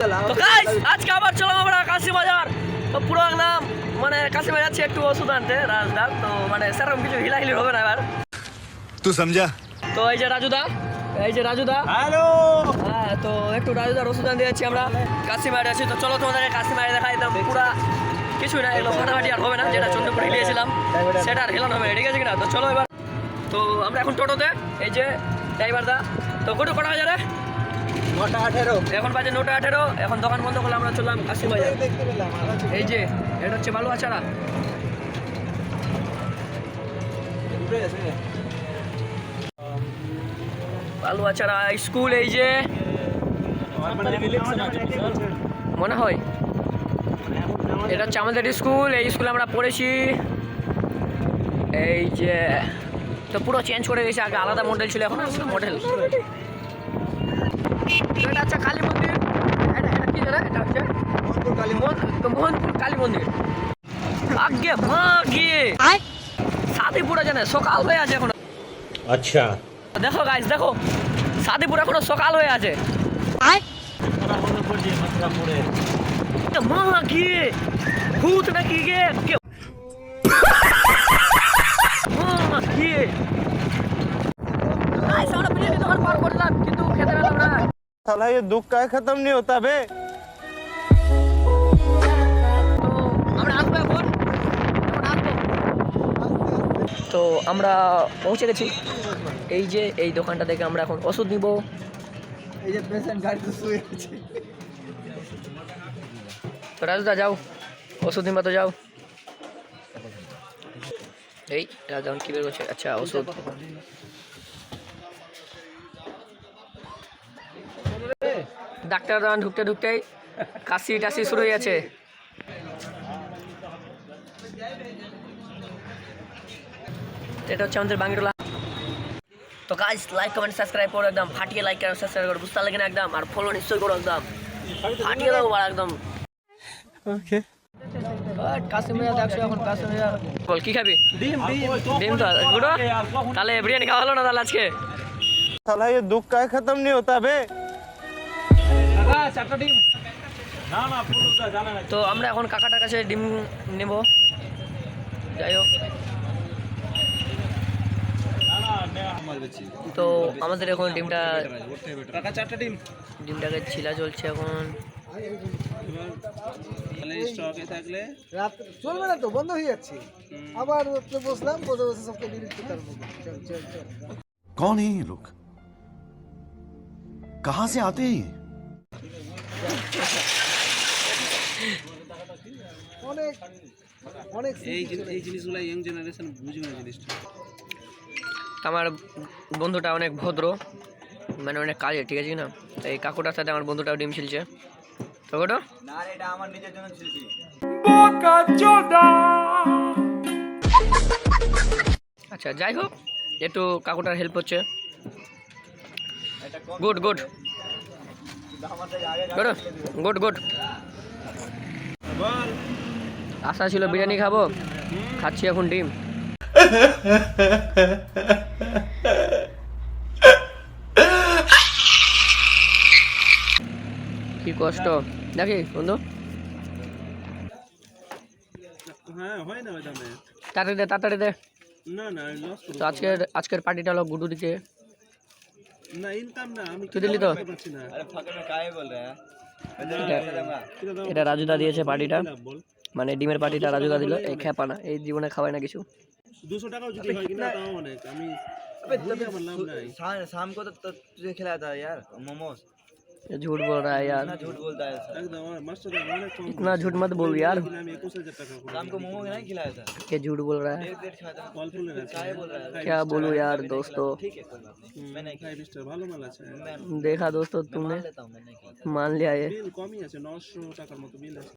তো গাইস আজকে আবার চলো আমরা কাশিবাজার। তো পুরো একদম মানে কাশিবাজার যাচ্ছি একটু ওষুধ আনতে রাজদার। তো মানে সেরকম কিছু হিলাহিলি হবে না এবার। তুই সমঝা? তো এই যে রাজুদা, এই যে রাজুদা, হ্যালো। হ্যাঁ তো একটু রাজুদার ওষুধ আনতে যাচ্ছি আমরা। কাশিবাজারে আছি, তো চলো তোমাদেরকে কাশিবাজারে দেখাই। একদম পুরা কিছুই না, এগুলো ফাটাফাটি আর হবে না। যেটা চন্দ্রপুরে হিলিয়েছিলাম সেটা আর হেলানো হবে না, ঠিক আছে কিনা? তো চলো এবার। তো আমরা এখন টোটোতে, এই যে ড্রাইভার দা। তো কত কটা বাজারে? 9টা 18। এখন বাজে 9টা 18। এখন দোকান বন্ধ করলে আমরা চললাম কাশিবাজার। এই যে এটা হচ্ছে বালুয়াছাড়া। বালুয়াছাড়া স্কুল, এই যে মনে হয় এটা হচ্ছে আমাদের স্কুল। এই স্কুলে আমরা পড়েছি। এই যে তো পুরো চেঞ্জ করে গেছে, আগে আলাদা মডেল ছিল, এখন মডেল। এটা হচ্ছে কালী মন্দির। এটা কি জানা? এটা হচ্ছে মোহনপুর কালী মন্দির। আগে ভাগে সাদিপুরা জানে সকাল হয়ে আছে এখন। আচ্ছা দেখো গাইস, দেখো সাদিপুর এখনো সকাল হয়ে আছে। মা গিয়ে ভূত নাকি গে মা গিয়ে গাইস আমরা বিরিয়ানি দোকান পার করলাম, কিন্তু খেতে পেলাম না। साला ये दुख का खत्म नहीं होता बे। তো আমরা পৌঁছে গেছি। এই যে এই দোকানটা থেকে আমরা এখন ওষুধ নিব। এই যে পেশেন্ট গাড়িতে শুয়ে আছে। তো রাজুদা যাও ওষুধ নিবা, তো যাও। এই রাজা কি বের করছে? আচ্ছা ওষুধ। ডাক্তার দোকান ঢুকতে ঢুকতেই কাশি টাশি শুরু হয়ে গেছে। এটা হচ্ছে আমাদের বাঙ্গিটোলা। তো গাইস লাইক কমেন্ট সাবস্ক্রাইব করো, একদম ফাটিয়ে লাইক করো, সাবস্ক্রাইব করো, বুঝতে লাগে না একদম। আর ফলো নিশ্চয়ই করো, একদম ফাটিয়ে দাও একদম। ওকে কাশ্মীর দেখছো এখন কাশ্মীর বল কি খাবি? ডিম তো গুড়ো। তাহলে বিরিয়ানি খাওয়া হলো না তাহলে আজকে? साला ये दुख का खत्म नहीं होता बे। তো আমরা এখন কাকাটার কাছে ডিম নেব। যাই হোক, তো আমাদের এখন ডিমটাকে ছিলা চলছে এখন। চলবে না তো, বন্ধ হয়ে যাচ্ছে। আবার বসলাম, বসে বসে সবকে ডিলিট করতে পারবো। চল চল চল। कौन है ये लोग? कहाँ से आते हैं? অনেক অনেক এই জিনিসগুলো ইয়ং জেনারেশন বুঝবে না জিনিসটা। আমার বন্ধুটা অনেক ভদ্র, মানে অনেক কাজে, ঠিক আছে না? এই কাকুটার সাথে আমার বন্ধুটাও ডিম ছিলছে। তো কোটো না এটা আমার নিজের জন্য ছিলছি। আচ্ছা যাই হোক, একটু কাকুটার হেল্প হচ্ছে। Good good good good. আশা ছিল বিরিয়ানি খাবো, খাচ্ছি এখন ডিম। কি কষ্ট দেখি বন্ধু। হ্যাঁ হয় না ম্যাডাম, তাড়াতাড়ি দে তাড়াতাড়ি দে। না না লস করব তো আজকের পার্টিটা হলো গুডু দিচ্ছে। না ইনকাম না, আমি তুই দিলি তো? পারছি না। अरे फक में काहे बोल रहे हैं? এটা রাজুদা দিয়েছে পার্টিটা, বল মানে ডিমের পার্টিটা রাজুদা দিল। এই খেপা না, এই জীবনে খাওয়াই না কিছু। 200 টাকাও যদি হয় কিনা তাও অনেক। আমি अबे भूल আমার লাভ নাই। शाम को तो तुझे खिलाया था यार मोमोज। ये झूठ बोल रहा है यार, इतना झूठ बोलता है सर। একদম আমার মাস্টার অনেক কম। इतना झूठ मत बोल यार। আমি 21000 টাকা शाम को मोमो नहीं खिलाया था, ये झूठ बोल रहा है। एक प्लेट खाया था। ফল ফুলের আছে। काहे बोल रहा है? क्या बोलूं यार दोस्तों, ठीक है कोई बात नहीं, मैं नहीं 5 স্টার ভালো মাল আছে। देखा दोस्तों तुमने, खिला लेता हूँ, मैं नहीं खिलाता। मान लिया ये। বিল কমই আছে, 900 টাকার মতো বিল আছে।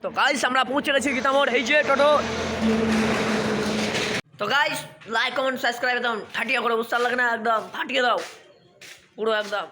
তো গাইস আমরা পৌঁছে গেছি গীতামোড়, এই যে টোটো। তো গাইস লাইক কমেন্ট সাবস্ক্রাইব একদম ফাটিয়ে করো, বুঝতে লাগে না একদম ফাটিয়ে দাও পুরো একদম।